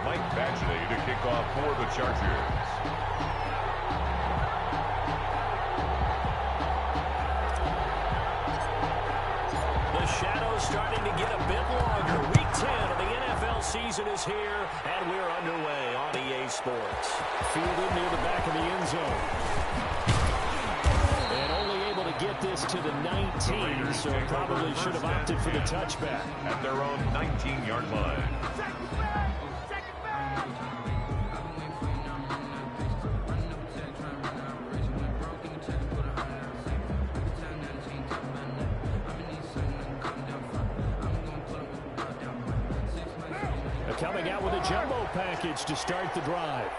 Mike Badgley to kick off for the Chargers. The shadow's starting to get a bit longer. Week 10 of the NFL season is here, and we're underway on EA Sports. Fielded near the back of the end zone. And only able to get this to the 19, so probably should have opted for the touchback. At their own 19-yard line. Coming out with a jumbo package to start the drive.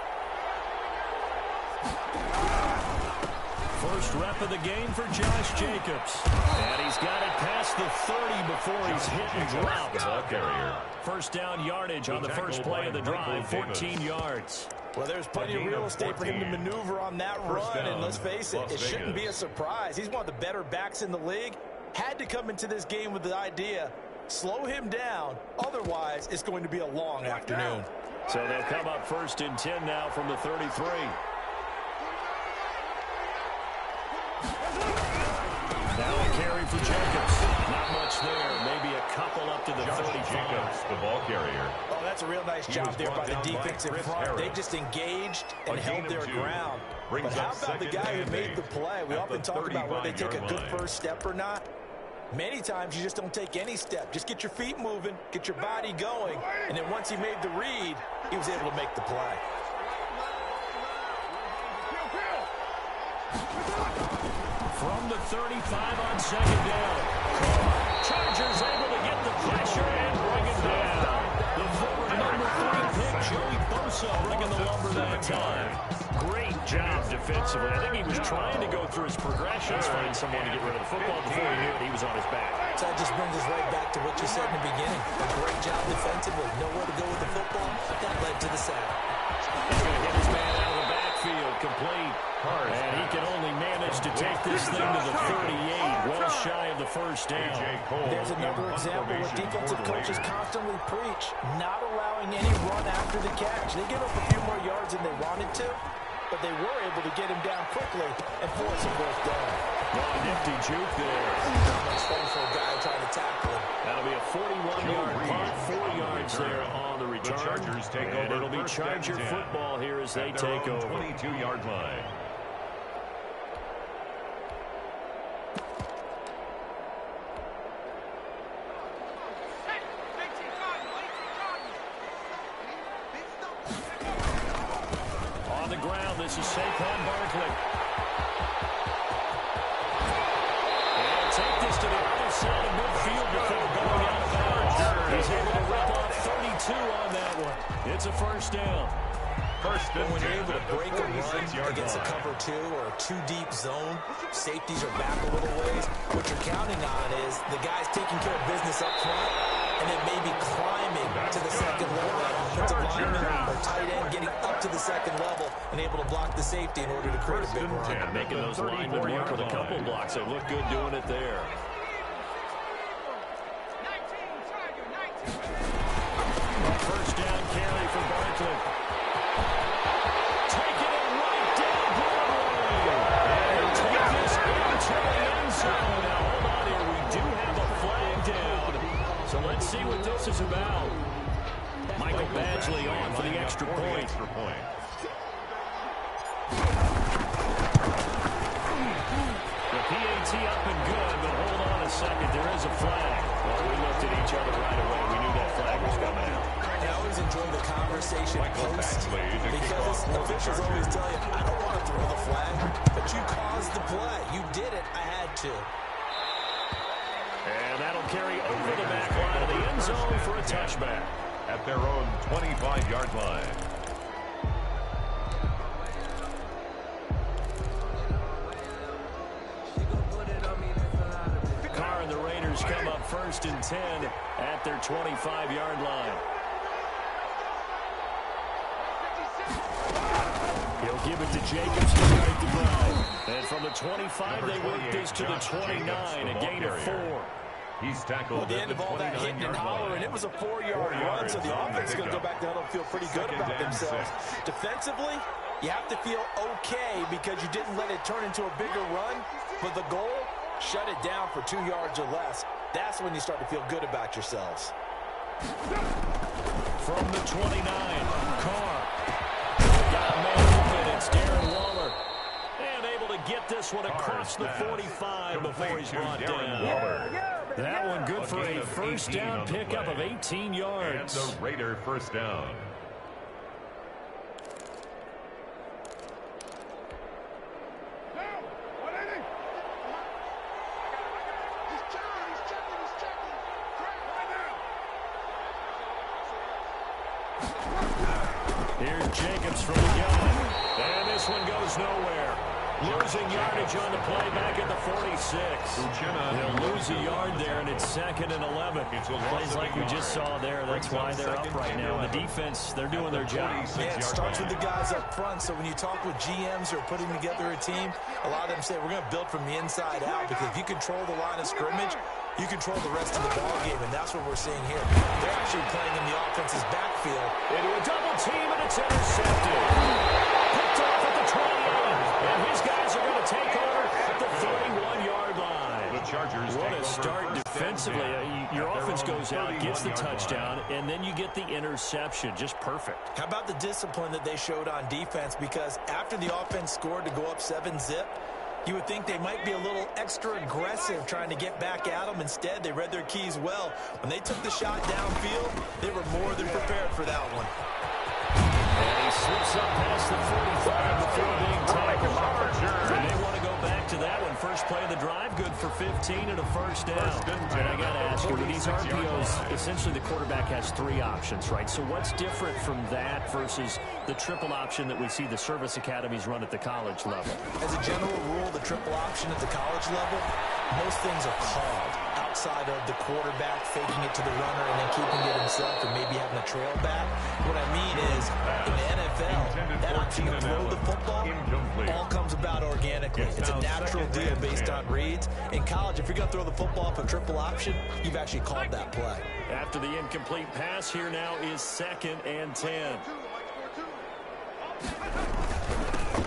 First rep of the game for Josh Jacobs. And he's got it past the 30 before he's hit and dropped. First down yardage on the first play of the drive, 14 yards. Well, there's plenty of real estate for him to maneuver on that run, and let's face it, it shouldn't be a surprise. He's one of the better backs in the league. Had to come into this game with the idea, slow him down, otherwise it's going to be a long afternoon. So they'll come up first and 10 now from the 33. Now a carry for Jacobs. Not much there. Maybe a couple up to the 35. The ball carrier. Oh, that's a real nice job there by the defensive front. They just engaged and held their ground. But how about the guy who made the play? We often talk about whether they take a good first step or not. Many times you just don't take any step. Just get your feet moving, get your body going, and then once he made the read, he was able to make the play. From the 35 on second down. Chargers able to get the pressure and bring it down. The former number 3 pick, Joey Bosa, bringing the lumber that time. Great job defensively. I think he was trying to go through his progressions, find someone to get rid of the football. Before he knew it, he was on his back. So that just brings us right back to what you said in the beginning. A great job defensively. Nowhere to go with the football. That led to the sack. He's going to get his man out of the backfield, complete. And he can only manage to take this thing to the 38, well shy of the first down. There's another example what defensive coaches constantly preach, not allowing any run after the catch. They give up a few more yards than they wanted to, but they were able to get him down quickly and force a first down. Oh, nifty juke there. Not much fun for a guy trying to tackle him. That'll be a 41-yard punt, 4 yards there on the return. The Chargers take over. It'll be Charger football here as they take over. 22-yard line. On the ground, this is Saquon Barkley. And take this to the other side of midfield before going out of bounds. He's able to rip off 32 on that one. It's a first down. First and when you're able to break a run against a cover 2 or a 2-deep zone, safeties are back a little ways. What you're counting on is the guys taking care of business up front and then maybe climbing to the second level. That offensive lineman or tight end getting up to the second level and able to block the safety in order to create a big run. Making those linemen work with a couple blocks. They look good doing it there. First down carry for Barkley. Taking it right down Broadway. And take this into the end zone. Now, hold on here. We do have a flag down. So let's see what this is about. Michael Badgley on for the extra point. The PAT up and good, but hold on a second. There is a flag. Well, we looked at each other right away. We knew that flag was coming out. I always enjoy the conversation post because officials always tell you, I don't want to throw the flag, but you caused the play. You did it. I had to. And that'll carry over the back line of the end zone for a touchback. At their own 25-yard line. Carr and the Raiders come up first and 10 at their 25-yard line. He'll give it to Jacobs to start the drive. And from the 25, they work this to the 29, a gain of 4. He's tackled At the end of all that hitting and hollering, it was a 4-yard run, so the offense is going to go back down and feel pretty good about themselves. Defensively, you have to feel okay because you didn't let it turn into a bigger run, but the goal, shut it down for 2 yards or less. That's when you start to feel good about yourselves. From the 29, Carr. Got a man open. It's Darren Waller. And able to get this one across the 45 before he's brought down. That one good for a first down pickup of 18 yards. And the Raider first down. Here's Jacobs from the gun. And this one goes nowhere. Losing yardage on the play back at the 46. They'll lose a yard there, and it's 2nd and 11. Plays like we just saw there. That's why they're up right now. The defense, they're doing their job. Yeah, it starts with the guys up front. So when you talk with GMs who are putting together a team, a lot of them say we're going to build from the inside out, because if you control the line of scrimmage, you control the rest of the ball game, and that's what we're seeing here. They're actually playing in the offense's backfield. Into a double team, and it's intercepted. Picked off at the 28. And his guys are going to take over at the 31-yard line. The Chargers What a start defensively. Your offense goes out, gets the touchdown, and then you get the interception. Just perfect. How about the discipline that they showed on defense? Because after the offense scored to go up 7-zip, you would think they might be a little extra aggressive trying to get back at them. Instead, they read their keys well. When they took the shot downfield, they were more than prepared for that one. And he slips up past the 45 before being tackled. And they want to go back to that one. First play of the drive, good for 15 and a first down. And I got to ask you, with these RPOs, essentially the quarterback has 3 options, right? So what's different from that versus the triple option that we see the service academies run at the college level? As a general rule, the triple option at the college level, most things are called outside of the quarterback faking it to the runner and then keeping it himself and maybe having a trail back. What I mean is, in the NFL, that option to throw the football all comes about organically. It's a natural deal based on reads. In college, if you're going to throw the football for triple option, you've actually called that play. After the incomplete pass, here now is 2nd and 10.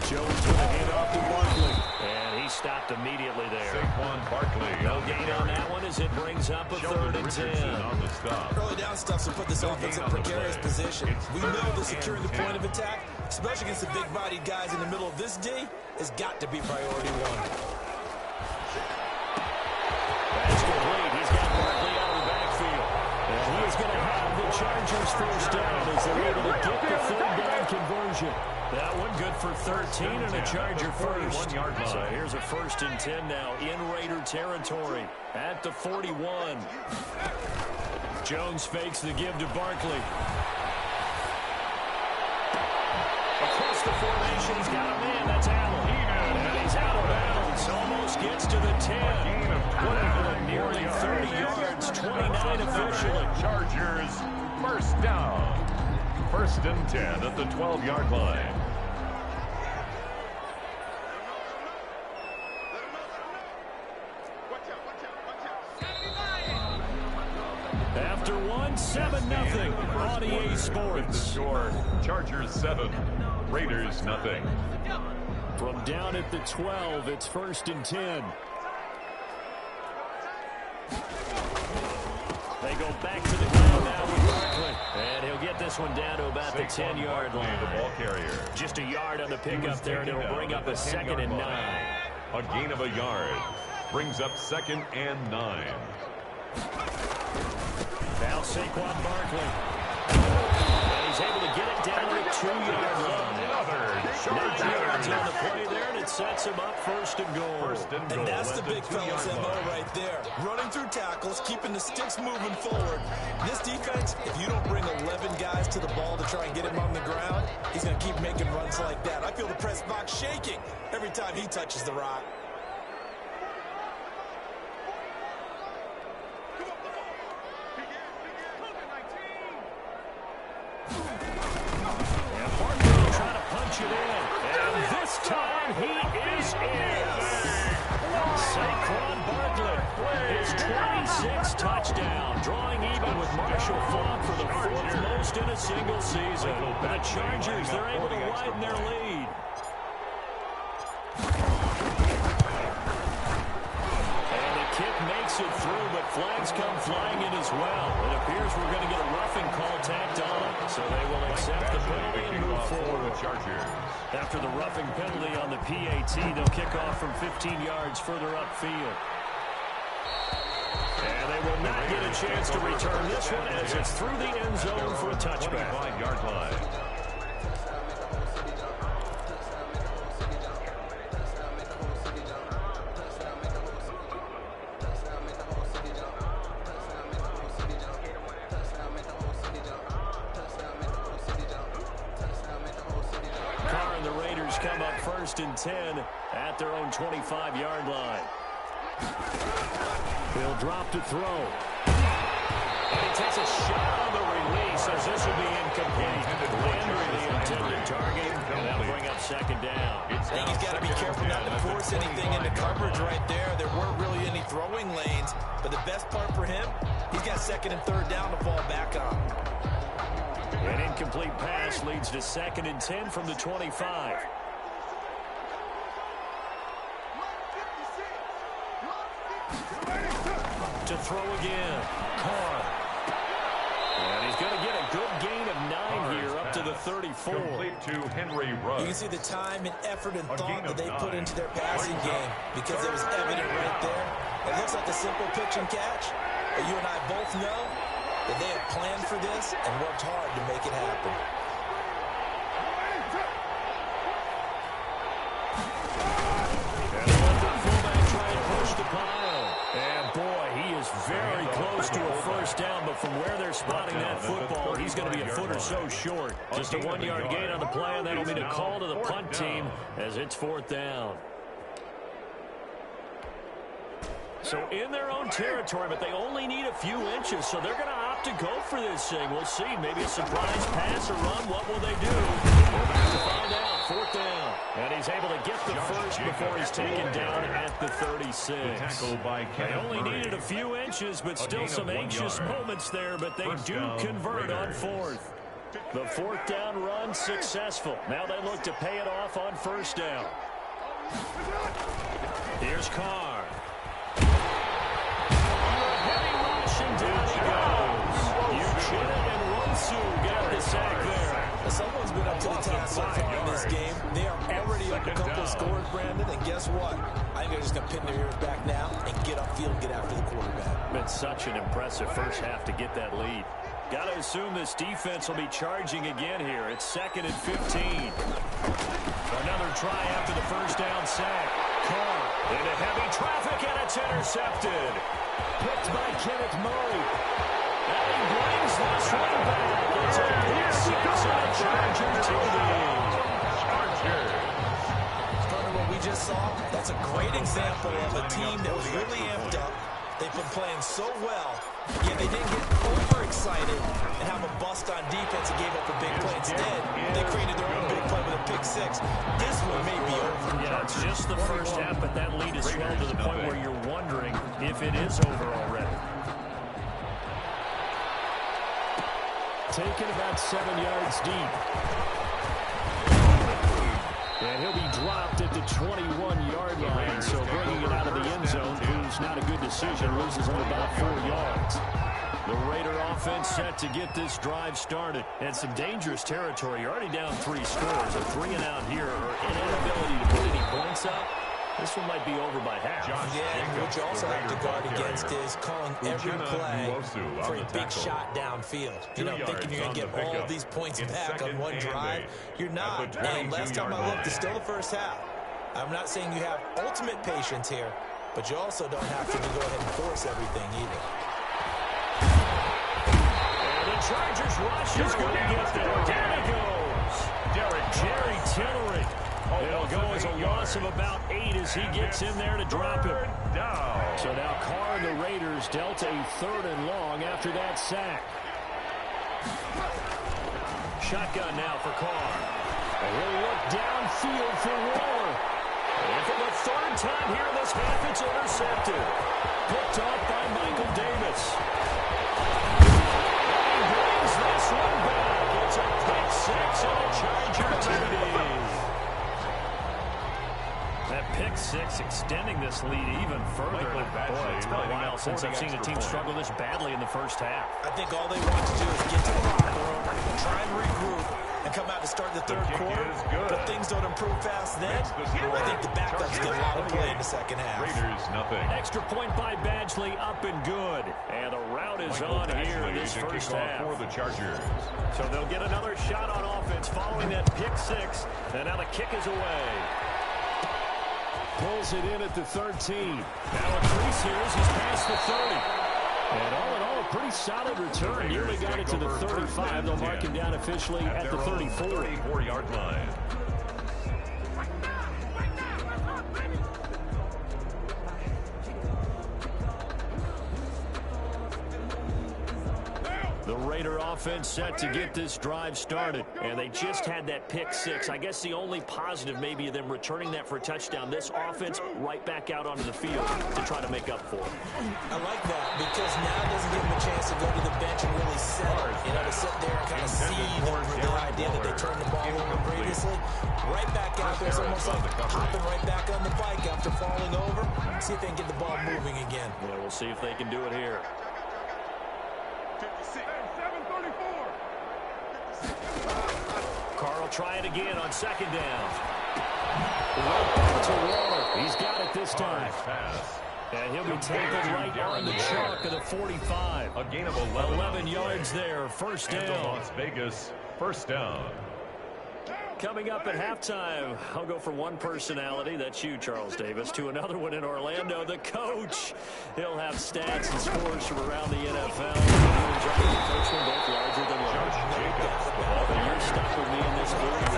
Jones with a handoff to Barkley. And he stopped immediately there. Saquon Barkley. No gain on that one as it brings up a 3rd and 10. On the stop. Early down stuff to put this offense in precarious position. We know that securing the point of attack, especially against the big-bodied guys in the middle of this D, has got to be priority 1. That's complete. He's got Barkley out of the backfield. And he is going to have the Chargers first down as they're able to get the 3rd down conversion. That one good for 13 and a Charger first. So here's a 1st and 10 now in Raider territory at the 41. Jones fakes the give to Barkley. Across the formation, he's got a man. That's Allen. And he's out of bounds. Almost gets to the 10. What nearly 30 yards, 29 officially. Chargers first down. 1st and 10 at the 12-yard line. After 7-0 on EA Sports. The score, Chargers 7, Raiders nothing. From down at the 12, it's 1st and 10. They go back to the ground now with Barkley. And he'll get this one down to about the 10-yard line. The ball carrier. Just a yard on the pickup there, and it'll bring up a 2nd and 9. A gain of a yard. Brings up 2nd and 9. Now Saquon Barkley. And he's able to get it down to the 2-yard line. 9 yards on the play there, and it sets him up 1st and goal. And that's the big fella's MO right there. Running through tackles, keeping the sticks moving forward. This defense, if you don't bring 11 guys to the ball to try and get him on the ground, he's going to keep making runs like that. I feel the press box shaking every time he touches the rock. Saquon Barkley, his 26th touchdown, drawing even with Marshall Faulk for the 4th most in a single season. The Chargers, they're able to widen their lead. And the kick makes it through, but flags come flying in as well. It appears we're going to get a roughing call tacked on, so they will accept the penalty and move forward. After the roughing penalty on the PAT, they'll kick off from 15 yards further upfield. And they will not get a chance to return this one as it's through the end zone for a touchback. 25-yard line. Come up 1st and 10 at their own 25-yard line. He'll drop to throw. And he takes a shot on the release as this will be incomplete. Landry, the intended target, and that'll bring up 2nd down. I think he's got to be careful not to force anything into coverage right there. There weren't really any throwing lanes, but the best part for him, he's got 2nd and 3rd down to fall back on. An incomplete pass leads to 2nd and 10 from the 25. To throw again. Carr. And he's going to get a good gain of 9 here up to the 34. Complete to Henry Ruggs. You can see the time and effort and thought that they put into their passing game because it was evident right there. It looks like a simple pitch and catch, but you and I both know that they have planned for this and worked hard to make it happen. And the left fullback trying to push the pile. And boy, he is very close to a 1st down, but from where they're spotting that football, he's going to be a foot or so short. Just a 1-yard gain on the play, and that'll mean a call to the punt team as it's 4th down. So in their own territory, but they only need a few inches, so they're going to opt to go for this thing. We'll see. Maybe a surprise pass or run. What will they do? We're about to find out. 4th down. And he's able to get the first before he's taken down at the 36. They only needed a few inches, but still some anxious moments there, but they do convert on 4th. The 4th down run successful. Now they look to pay it off on 1st down. Here's Carr. Heavy rushing down he goes. Uchenna and Rosu get the sack there. Someone's been up to the task so far in this game. They are already up a couple of scores, Brandon, and guess what? I think they're just going to pin their ears back now and get upfield and get after the quarterback. Been such an impressive first half to get that lead. Got to assume this defense will be charging again here. It's 2nd and 15. Another try after the 1st down sack. Carr into heavy traffic, and it's intercepted. Picked by Kenneth Murray. And he brings this one back. It's a pick 6 and a Charger TD. Starting what we just saw, that's a great example of a team that was really amped up. They've been playing so well, yet they didn't get overexcited and have a bust on defense and gave up a big play. Instead, they created their own big play with a pick 6. This one may be over. Yeah, it's just the first half, but that lead is swelled to the point where you're wondering if it is over already. Taken about 7 yards deep. And he'll be dropped at the 21-yard line, so bringing it out of the end zone proves not a good decision, loses him about 4 yards. The Raider offense set to get this drive started. And some dangerous territory. You're already down 3 scores. A 3-and-out here, or inability to put any points up. This one might be over by half. Yeah, and what you also have to guard against is calling every play for a big shot downfield. You know, thinking you're going to get all these points back on one drive. You're not. And last time I looked, it's still the first half. I'm not saying you have ultimate patience here, but you also don't have to go ahead and force everything either. And the Chargers rush is going to get there. Down he goes. Jerry Tillery. It'll go as a loss of about 8 as he gets in there to drop him. So now Carr and the Raiders dealt a 3rd and long after that sack. Shotgun now for Carr. And he'll look downfield for Waller. And for the third time here in this half, it's intercepted. Picked off by Michael Davis. And he brings this one back. It's a pick six and a Charger lead. That pick six extending this lead even further. Boy, it's been a while since I've seen a team struggle this badly in the first half. I think all they want to do is get to the locker room, try and regroup, and come out to start the third quarter. But things don't improve fast then. I think the backups get a lot of play in the second half. Raiders, nothing. Extra point by Badgley, up and good. And the route is on here in this first half. For the Chargers. So they'll get another shot on offense following that pick six. And now the kick is away. Pulls it in at the 13. Now a crease here as he's past the 30. And all in all, a pretty solid return. Nearly got it to the 35. They'll mark him down officially at the 34. 34-yard line. The Raider offense set to get this drive started. And they just had that pick six. I guess the only positive maybe of them returning that for a touchdown. This offense right back out onto the field to try to make up for it. I like that because now it doesn't give them a chance to go to the bench and really settle. You know, to sit there and kind of see the idea that they turned the ball over previously. Right back out there. It's almost like hopping right back on the bike after falling over. See if they can get the ball moving again. Yeah, we'll see if they can do it here. Carl try it again on second down. Right back to Waller. He's got it this time. And he'll be tackled right on the chalk of the 45. A gain of 11 yards there. First down. Las Vegas, first down. Coming up at halftime, I'll go from one personality, that's you, Charles Davis, to another one in Orlando, the coach. He'll have stats and scores from around the NFL. The first one, both larger than life. You're stuck with me in this booth.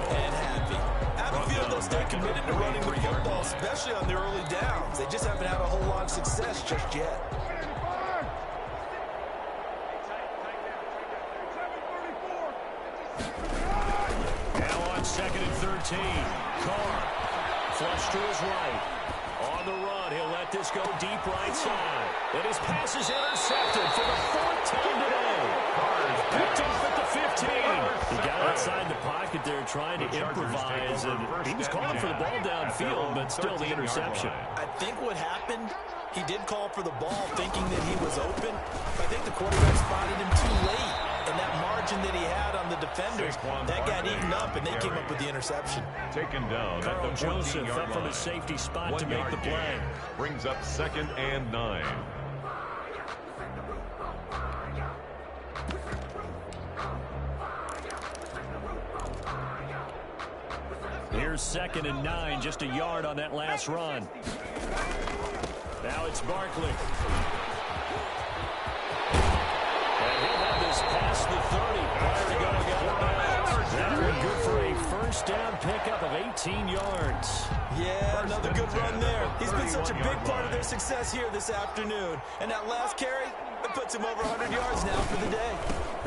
And happy. I have a feeling they'll stay committed to running the football, especially on the early downs. They just haven't had a whole lot of success just yet. Second and 13. Carr flush to his right. On the run, he'll let this go deep right side. And his pass is intercepted for the fourth time today. Carr is picked off at the 15. He got outside the pocket there trying to improvise. And he was calling for the ball downfield, but still the interception. I think what happened, he did call for the ball thinking that he was open. I think the quarterback spotted him too late. And that margin that he had on the defenders, that got eaten up, and they came up with the interception. Taken down. Carl Joseph up from his safety spot to make the play. Brings up 2nd and 9. Here's 2nd and 9, just a yard on that last run. Now it's Barkley. Past the 30, prior to going out of bounds. That one good for a first down pickup of 18 yards. Yeah, another good run there. He's been such a big part of their success here this afternoon. And that last carry, it puts him over 100 yards now for the day.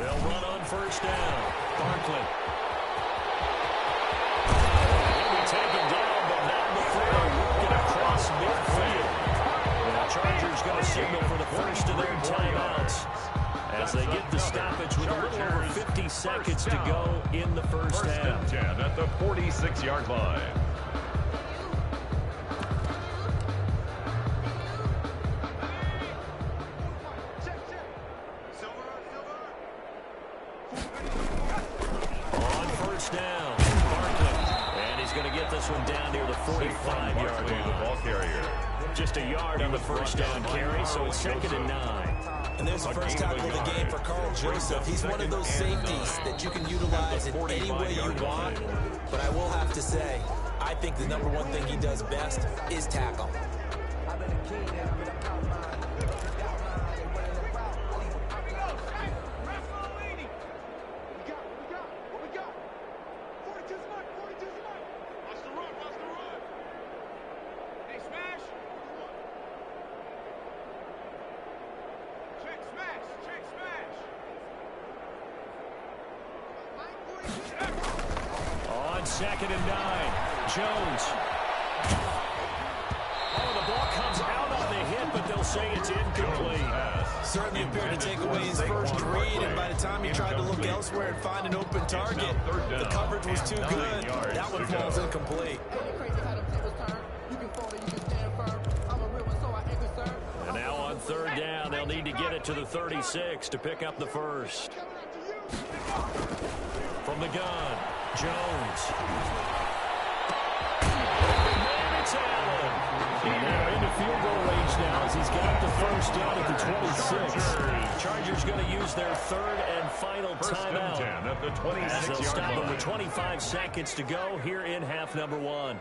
They'll run on first down. Barkley. He'll be taken down, but not before working across midfield. And the Chargers going to signal for the first of their timeouts, as they get the stoppage with a little over 50 seconds to go in the first half. First and 10 at the 46-yard line. On first down, Barkley. And he's going to get this one down near the 45-yard line. The ball carrier. Just a yard on the first down carry, so it's 2nd and 9. And there's the first tackle of the game for Carl Joseph. He's one of those safeties that you can utilize in any way you want. But I will have to say, I think the number one thing he does best is tackle. 2nd and 9. Jones. Oh, the ball comes out on the hit, but they'll say it's incomplete. Certainly appeared to take away his first read, and by the time he tried to look elsewhere and find an open target, the coverage was too good. That one falls incomplete. And now on 3rd down, they'll need to get it to the 36 to pick up the first. From the gun, Jones. And it's Allen. And they're into field goal range now as he's got the first down at the 26. Chargers going to use their 3rd and final timeout. As they'll stop them with 25 seconds to go here in half number 1.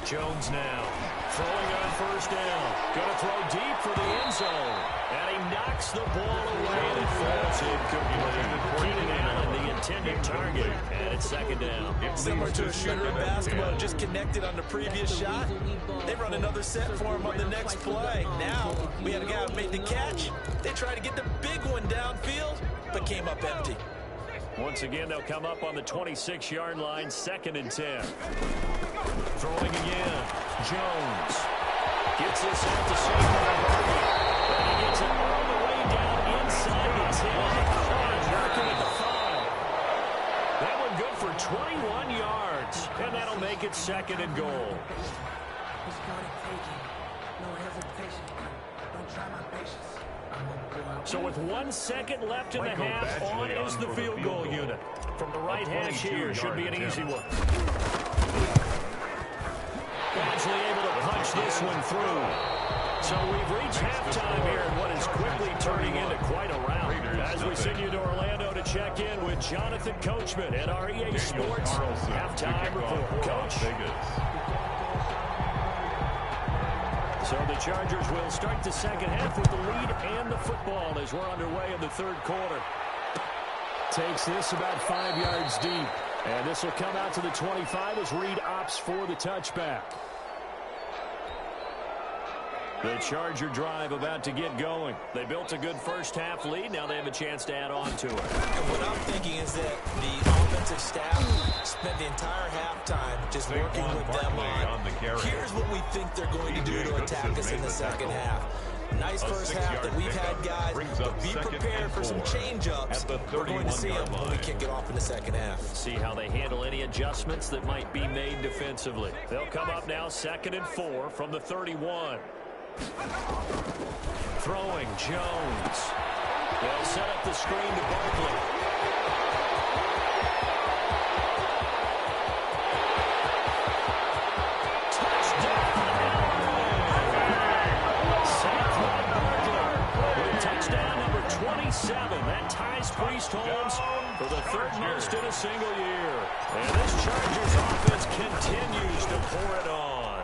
Jones now throwing on 1st down. Going to throw deep for the end zone. And he knocks the ball away and it falls incomplete. Keenan Allen, the intended target. And it's 2nd down. Similar to a shooter in basketball, just connected on the previous shot. They run another set for him on the next play. Now, we had a guy who made the catch. They tried to get the big one downfield, but came up empty. Once again, they'll come up on the 26-yard line, 2nd and 10. Throwing again. Jones gets this out to safety. And he gets it all the way down inside the 10. And working at the 5. That one good for 21 yards. And that'll make it 2nd and goal. So with 1 second left in the half, on is the field goal unit. From the right hash here, should be an easy one. Badgley able to punch this one through. So we've reached halftime here in what is quickly turning into quite a rout. As we send you to Orlando to check in with Jonathan Coachman at our EA Sports halftime report. Coach. So the Chargers will start the 2nd half with the lead and the football as we're underway in the 3rd quarter. Takes this about 5 yards deep. And this will come out to the 25 as Reed opts for the touchback. The Charger drive about to get going. They built a good first half lead. Now they have a chance to add on to it. And what I'm thinking is that the offensive staff spent the entire halftime just working with them on here's what we think they're going to do to attack us in the 2nd half. Nice first half that we've had, guys, but be prepared for some change-ups. We're going to see them when we kick it off in the 2nd half. See how they handle any adjustments that might be made defensively. They'll come up now 2nd and 4 from the 31. Throwing, Jones. They'll set up the screen to Barkley. Touchdown number 27. That ties Priest Holmes for the 3rd most in a single year. And this Chargers offense continues to pour it on.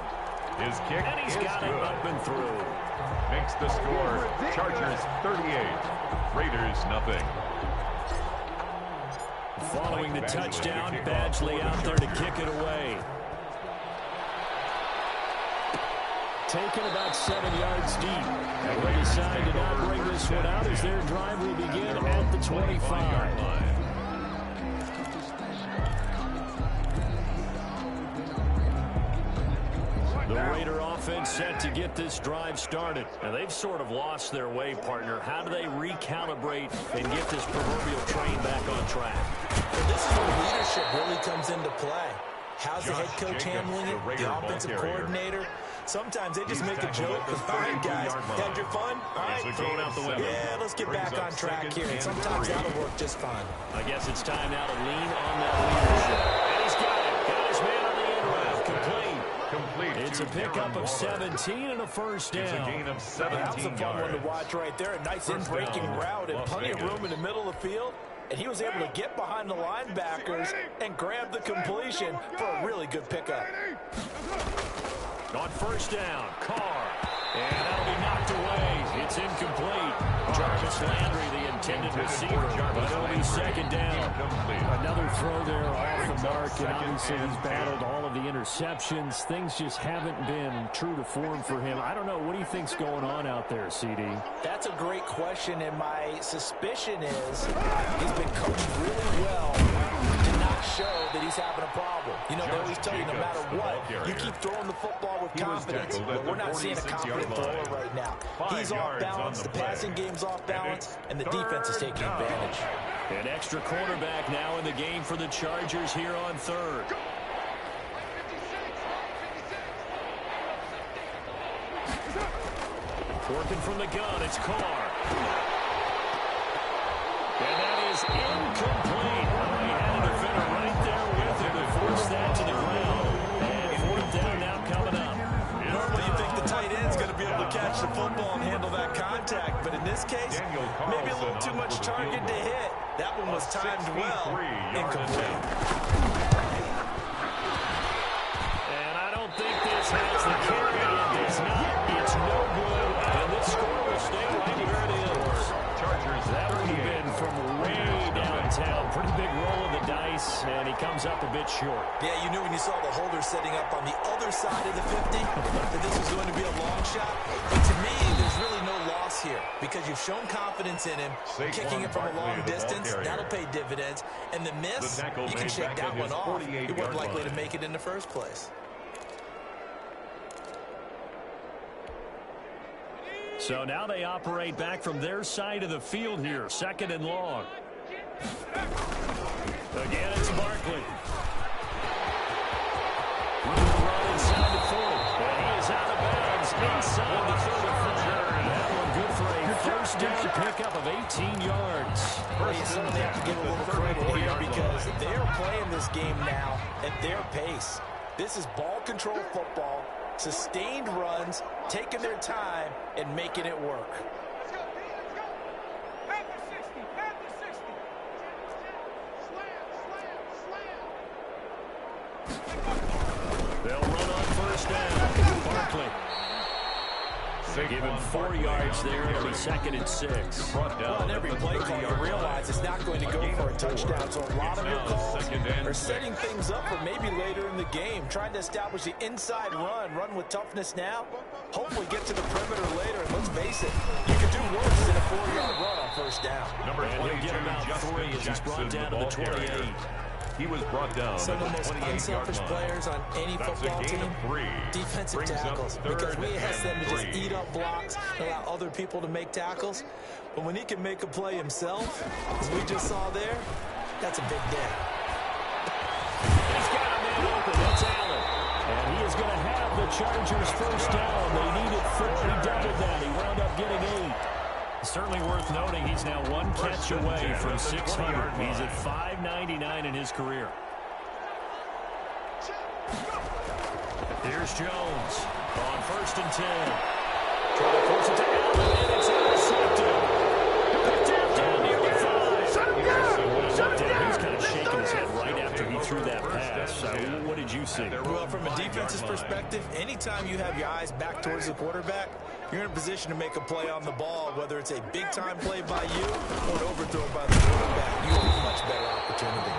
His kick and he's got it up and through. Makes the score Chargers 38, Raiders nothing. Following the touchdown, Badgley out there to kick it away. Taken about 7 yards deep. And they decide to not bring this one out as their drive will begin at the 25. The Raider offense set to get this drive started. And they've sort of lost their way, partner. How do they recalibrate and get this proverbial train back on track? Well, this is where leadership really comes into play. How's the head coach handling it? The offensive coordinator? Sometimes they just make a joke. All right, guys, had your fun? All right, throw it out the window. Yeah, let's get back on track here. And sometimes that'll work just fine. I guess it's time now to lean on that leadership. And he's got it. Got his man on the end route. Complete. It's a pickup of 17 and a first down. It's a gain of 17 That was a fun one to watch right there. A nice in-breaking route and plenty of room in the middle of the field. And he was able to get behind the linebackers and grab the completion for a really good pickup. On first down, Carr. And that'll be knocked away. It's incomplete. Jarvis Landry, the intended receiver, but it'll be second down. Another throw there off the mark, and obviously he's battled all of the interceptions. Things just haven't been true to form for him. I don't know. What do you think's going on out there, CD? That's a great question, and my suspicion is he's been coached really well to not show that he's having a problem. You know, they always tell you no matter what, you keep throwing the football with confidence, but we're not seeing a confident thrower right now. He's off balance, the passing game's off balance, and the defense is taking advantage. An extra quarterback now in the game for the Chargers here on third. Working from the gun, it's Carr. And that is incomplete. Oh, he had a defender right there with him to force that to the ground. And fourth down now coming up. Normally you think the tight end's going to be able to catch the football and handle that contact, but in this case, maybe a little too much target to hit. That one was timed well. Incomplete. And I don't think this has the carry. It does not. It's no good. And this score will stay right where it is. Chargers, that would have been from way downtown. Pretty big roll of the dice, and he comes up a bit short. Yeah, you knew when you saw the holder setting up on the other side of the 50 that this was going to be a long shot. But to me, there's really no loss here because you've shown confidence in him. Kicking it from a long distance, that'll pay dividends. And the miss, you can shake that one off. He wasn't likely to make it in the first place. So now they operate back from their side of the field here, second and long. Again, it's Barkley. Run inside the 40. And he is out of bounds inside the 34. That one good for a first down pickup of 18 yards. Well, you certainly have to give a little credit here because they're playing this game now at their pace. This is ball control football, sustained runs, taking their time, and making it work. They'll run on first down. Barkley. Give him 4 yards there. It'll be second and 6. Well, in every play call, you realize it's not going to go for a touchdown. So a lot of your calls are setting things up for maybe later in the game, trying to establish the inside run with toughness now. Hopefully get to the perimeter later. And let's face it, you could do worse than a 4-yard run on first down. And he'll get about 3 as he's brought down to the 28. He was brought down. Some of the most unselfish players on any football team, defensive tackles, because we ask them to just eat up blocks, allow other people to make tackles. But when he can make a play himself, as we just saw there, that's a big day. He's got a man open. That's Allen. And he is going to have the Chargers first down. They needed 4. He doubled that. He wound up getting 8. Certainly worth noting he's now one catch away from 600. He's at 599 in his career. Here's Jones on first and 10. Trying to force it to Allen, and it's intercepted. Down near the 5. Shut him down! He's kind of shaking his head right after he threw that pass. So what did you see? Well, from a defense's perspective, anytime you have your eyes back towards the quarterback, you're in a position to make a play on the ball, whether it's a big-time play by you or an overthrow by the quarterback. You have a much better opportunity.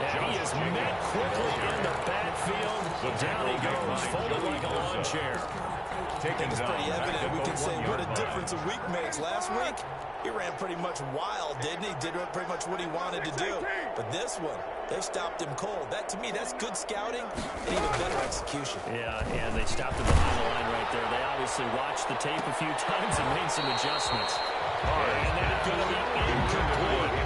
And he is met quickly in the backfield. Down he goes, folded like a lawn chair. I think it's pretty evident. We can say what a difference a week makes. Last week, he ran pretty much wild, didn't he? Did pretty much what he wanted to do. But this one, they stopped him cold. That, to me, that's good scouting and even better execution. Yeah, and they stopped him behind the line right there. They obviously watched the tape a few times and made some adjustments. And that's going to be incomplete.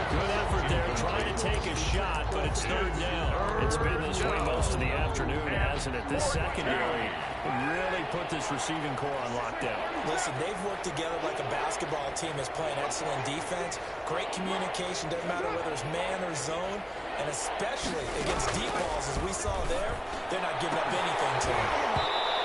Good effort there, trying to take a shot, but it's third down. It's been this way most of the afternoon, hasn't it? This secondary really put this receiving core on lockdown. Listen, they've worked together like a basketball team that's playing excellent defense. Great communication, doesn't matter whether it's man or zone, and especially against deep balls, as we saw there, they're not giving up anything to them.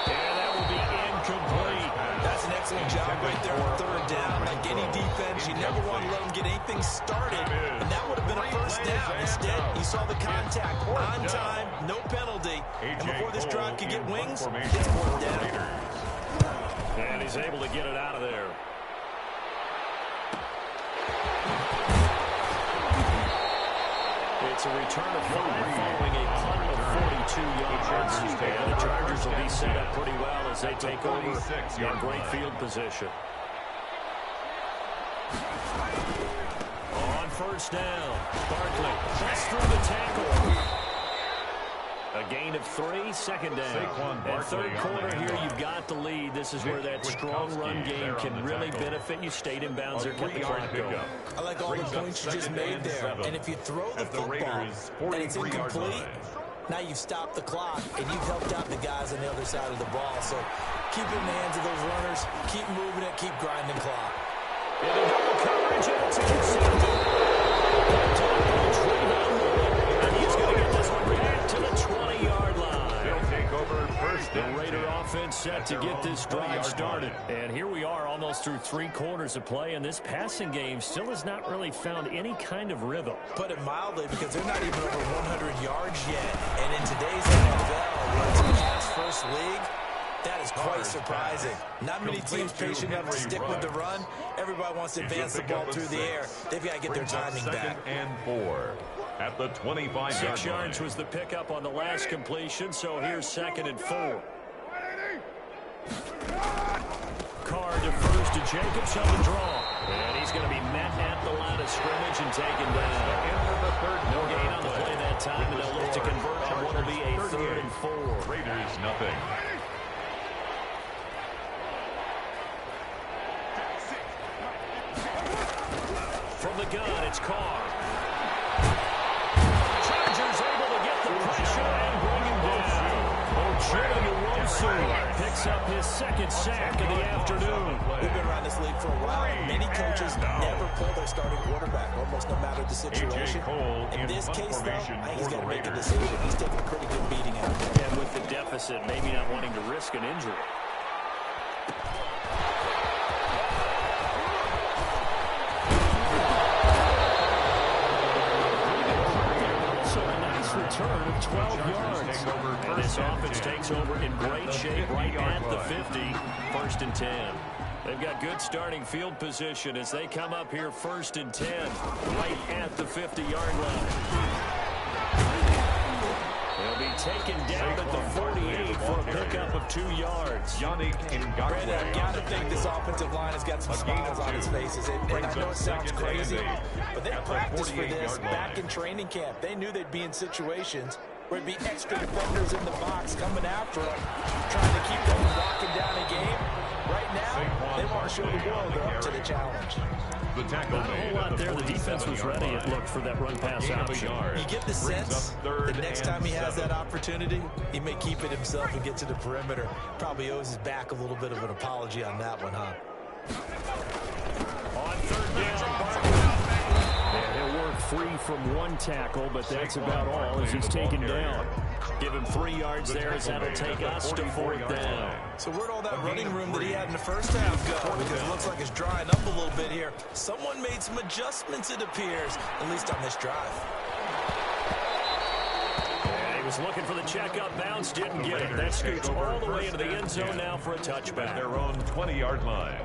And that will be incomplete. That's an excellent job right there on third down. Like any defense, you never want to let them get anything started, and that would have been a first down. Instead, you saw the contact on time, no penalty, and before this drive could get wings, it's fourth down. And he's able to get it out of there. It's a return of 5 following a punt of 42 yards. And the Chargers will be set up pretty well as they take over in great field position. On first down. Barkley pressed through the tackle. A gain of 3, second down. And third quarter here, you've got the lead. This is where that strong run game can really benefit you. Stayed in bounds there, kept the clock going. I like all the points you just made there. And if you throw the football and it's incomplete, now you've stopped the clock and you've helped out the guys on the other side of the ball. So keep it in the hands of those runners. Keep moving it. Keep grinding clock. Into double coverage, and it's intercepted. And he's going to get this one back to the 20-yard line. They'll take over first. The Raider offense set to get this drive started. And here we are almost through 3 quarters of play, and this passing game still has not really found any kind of rhythm. Put it mildly, because they're not even over 100 yards yet. And in today's NFL, where it's a pass-first league, that is quite surprising. Not many teams patient enough to stick with the run. Everybody wants to advance the ball through the air. They've got to get their timing back. And 4 at the 25-yard line. 6 yards was the pickup on the last completion, so here's 2nd and 4. Carr defers to Jacobs on the draw. And he's going to be met at the line of scrimmage and taken down. No gain on the play that time, and they'll look to convert on what will be a 3rd and 4. Raiders nothing. From the gun, it's Carr. Chargers able to get the pressure and bring him down. Ochoa picks up his 2nd sack of the afternoon. We've been around this league for a while. Many coaches never pull their starting quarterback, almost no matter the situation. In this case, though, I think he's got to make a decision. He's taking a pretty good beating out there. And with the deficit, maybe not wanting to risk an injury. Return of 12 yards. And this offense takes over in great shape right at the 50. 1st and 10. They've got good starting field position as they come up here 1st and 10 right at the 50-yard line. They'll be taken down at the 48 for a pickup of 2 yards. Yannick Brandon, I Ngakoue. got to think this offensive line has got some smiles on its faces. And I know it sounds crazy, but they practiced for this back in training camp. They knew they'd be in situations where it'd be extra defenders in the box coming after them, trying to keep them from locking down a game. Right now, they want to show the world they're up to the challenge. The tackle Not a whole lot there. The defense was ready, it looked, for that run-pass option. You get the sense the next time he has that opportunity, he may keep it himself and get to the perimeter. Probably owes his back a little bit of an apology on that one, huh? On 3rd down, and he'll work free from 1 tackle, but that's about all as he's taken down. Give him 3 yards there as that'll take us to 4th down. So where'd all that running room that he had in the first half go? Because it looks like it's drying up a little bit here. Someone made some adjustments, it appears, at least on this drive. And he was looking for the checkup bounce, didn't get it. That scoots all the way into the end zone now for a touchback. Their own 20-yard line.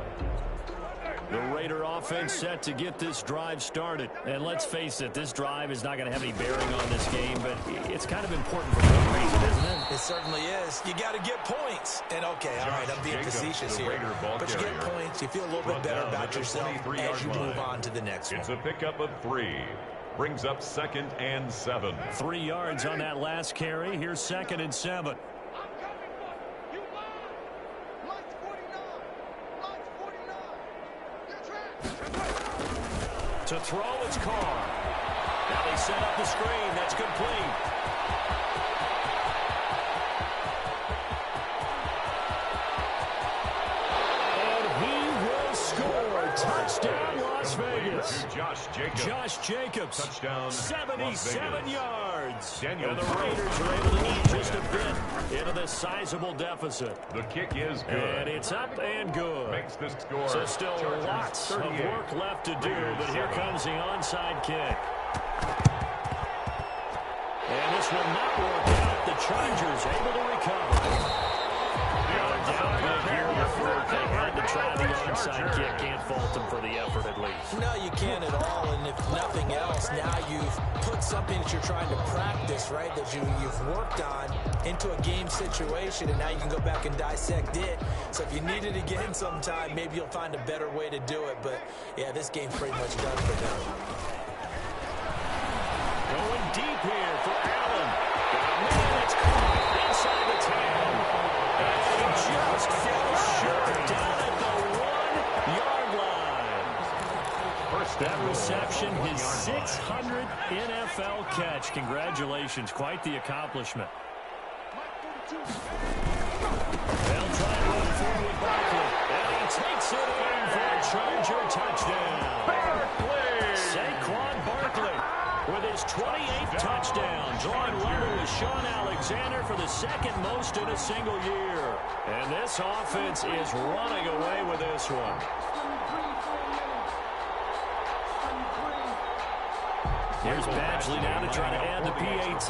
The Raider offense set to get this drive started. And let's face it, this drive is not going to have any bearing on this game, but it's kind of important for one reason, isn't it? It certainly is. You got to get points. And, okay, all right, I'm being facetious here. But you get points, you feel a little bit better about yourself as you move on to the next one. It's a pickup of 3. Brings up 2nd and 7. 3 yards on that last carry. Here's 2nd and 7. To throw, it's Carr. Now they set up the screen. That's complete. And he will score. Touchdown, Las Vegas. Josh Jacobs. Josh Jacobs. Touchdown, 77 yards. Daniel And the Jones. Raiders are able to eat just a bit into this sizable deficit. The kick is good. And it's up and good. Makes this score. So still Chargers lots of 38. work left to do, Raiders but here 7. comes the onside kick. And this will not work out. The Chargers able to recover. Down big here before they had to try the onside kick. Can't fault them for the effort at least. No, you can't at all. And if nothing else, now you've put something that you're trying to practice, right, that you've worked on into a game situation, and now you can go back and dissect it. So if you need it again sometime, maybe you'll find a better way to do it. But, yeah, this game's pretty much done for them. his 600th NFL catch. Congratulations. Quite the accomplishment. They'll try to run forward with Barkley. And he takes it in for a Charger touchdown. Saquon Barkley with his 28th touchdown, drawing level with Sean Alexander for the second most in a single year. And this offense is running away with this one. Here's Badgley now to try to add the PAT.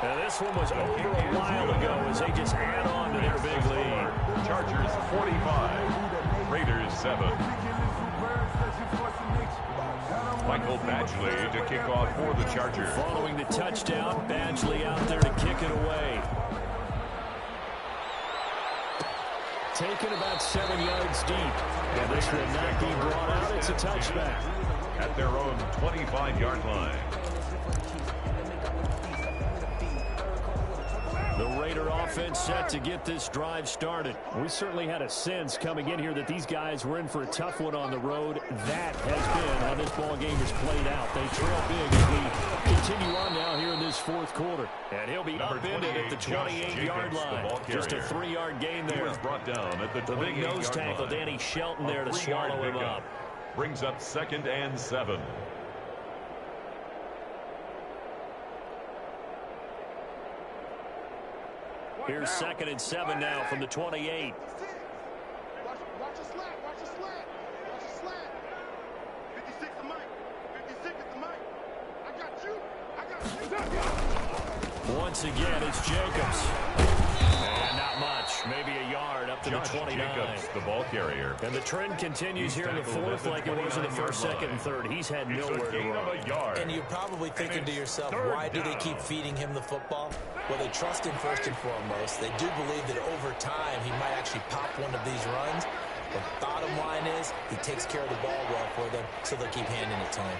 Now this one was over a while ago as they just add on to their big lead. Chargers 45, Raiders 7. Michael Badgley to kick off for the Chargers. Following the touchdown, Badgley out there to kick it away. Taken about 7 yards deep. And this will not be brought out. It's a touchback. At their own 25-yard line. The Raider offense set to get this drive started. We certainly had a sense coming in here that these guys were in for a tough one on the road. That has been how this ball game has played out. They trail big as we continue on now here in this fourth quarter. And he'll be upended at the 28-yard line. Just a 3-yard gain there. Brought down at the big nose tackle, Danny Shelton, there to swallow him up. Brings up 2nd and 7. Here's 2nd and 7 now from the 28. Watch the slant. Watch the slant. Watch the slant. 56 the mic. 56 at the mic. I got you. Once again, it's Jacobs. And not much. Maybe a yard up to the 29. Jacobs, the ball carrier. And the trend continues here in the fourth like it was in the first, second, and third. He's had nowhere to run. And you're probably thinking to yourself, why do they keep feeding him the football? Well, they trust him first and foremost. They do believe that over time he might actually pop one of these runs. But the bottom line is he takes care of the ball well for them, so they'll keep handing it to him.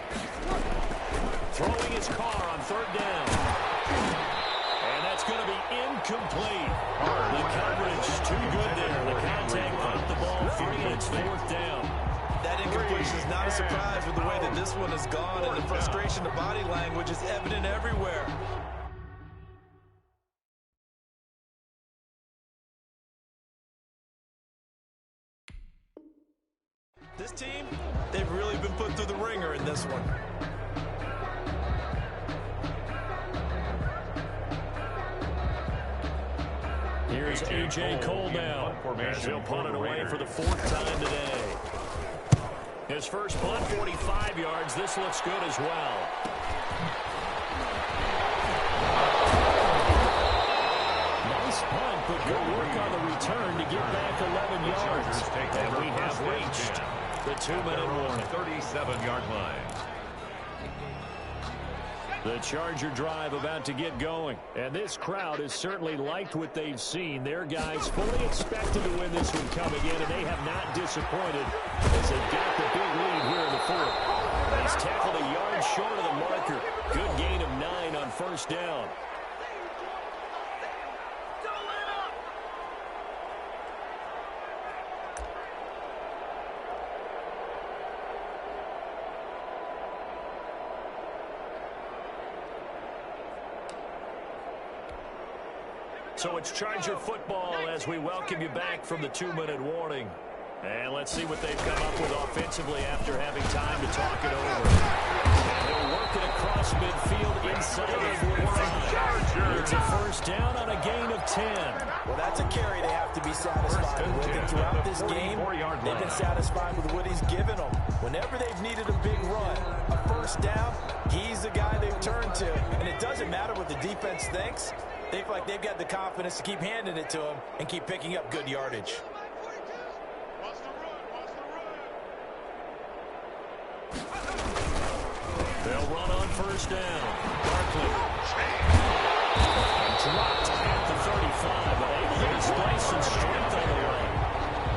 Throwing his car on 3rd down. And that's going to be incomplete. The coverage too good there. The contact popped the ball free, and it's 4th down. That incompletion is not a surprise with the way that this one has gone, and the frustration, the body language is evident everywhere. This team, they've really been put through the ringer in this one. Here's A.J. Cole now, as he'll punt it away for the 4th time today. His first punt, 45 yards. This looks good as well. Nice punt, but good work on the return to get back 11 yards. And we have reached the 2-minute warning. 37-yard line. The Charger drive about to get going. And this crowd has certainly liked what they've seen. Their guys fully expected to win this one coming in, and they have not disappointed as they've got the big lead here in the 4th. He's tackled a yard short of the marker. Good gain of 9 on 1st down. So it's Charger football as we welcome you back from the 2-minute warning. And let's see what they've come up with offensively after having time to talk it over. And they'll work it across midfield inside the 45. It's a 1st down on a gain of 10. Well, that's a carry they have to be satisfied with. And throughout this game, they've been satisfied with what he's given them. Whenever they've needed a big run, a 1st down, he's the guy they've turned to. And it doesn't matter what the defense thinks. They feel like they've got the confidence to keep handing it to him and keep picking up good yardage. They'll run on 1st down. Barkley. Dropped at the 35, but able to display some strength on the way.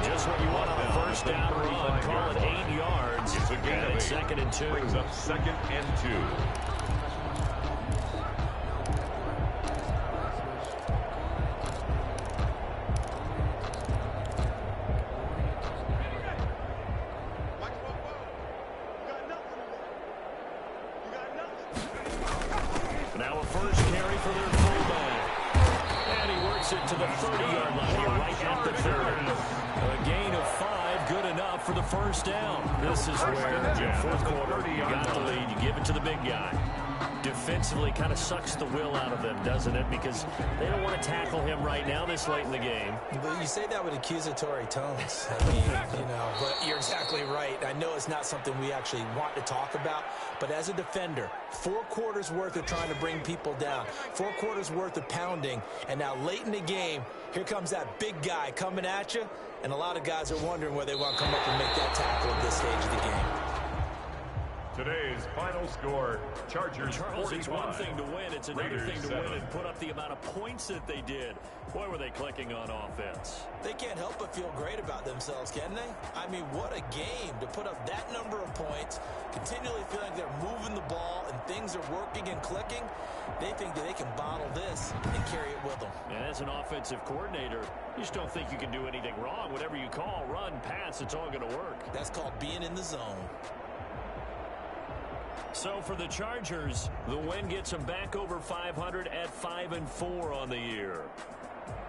Just what you want on a 1st down run. Call it 8 yards. It's a gain of 8. 2nd and 2. Brings up 2nd and 2. for their fullback. And he works it to the 30-yard line here, right at the 30. A gain of 5, good enough for the first down. This is where, in fourth quarter, you got the lead, you give it to the big guy. Defensively kind of sucks the will out of them, doesn't it? Because they don't want to tackle him right now this late in the game. But you say that with accusatory tones. I mean, but you're exactly right. I know it's not something we actually want to talk about, but as a defender, 4 quarters worth of trying to bring people down, 4 quarters worth of pounding, and now late in the game, here comes that big guy coming at you, and a lot of guys are wondering where they want to come up and make that tackle at this stage of the game. Today's final score, Chargers Charles, 45. it's one thing to win. It's another Raiders thing to 7. win and put up the amount of points that they did. Boy, were they clicking on offense. They can't help but feel great about themselves, can they? I mean, what a game to put up that number of points, continually feeling like they're moving the ball and things are working and clicking. They think that they can bottle this and carry it with them. And as an offensive coordinator, you just don't think you can do anything wrong. Whatever you call, run, pass, it's all going to work. That's called being in the zone. So for the Chargers, the win gets them back over 500 at 5-4 on the year.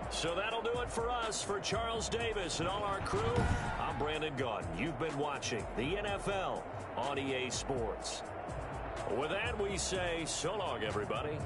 So that'll do it for us. For Charles Davis and all our crew, I'm Brandon Gaudin. You've been watching the NFL on EA Sports. With that, we say so long, everybody.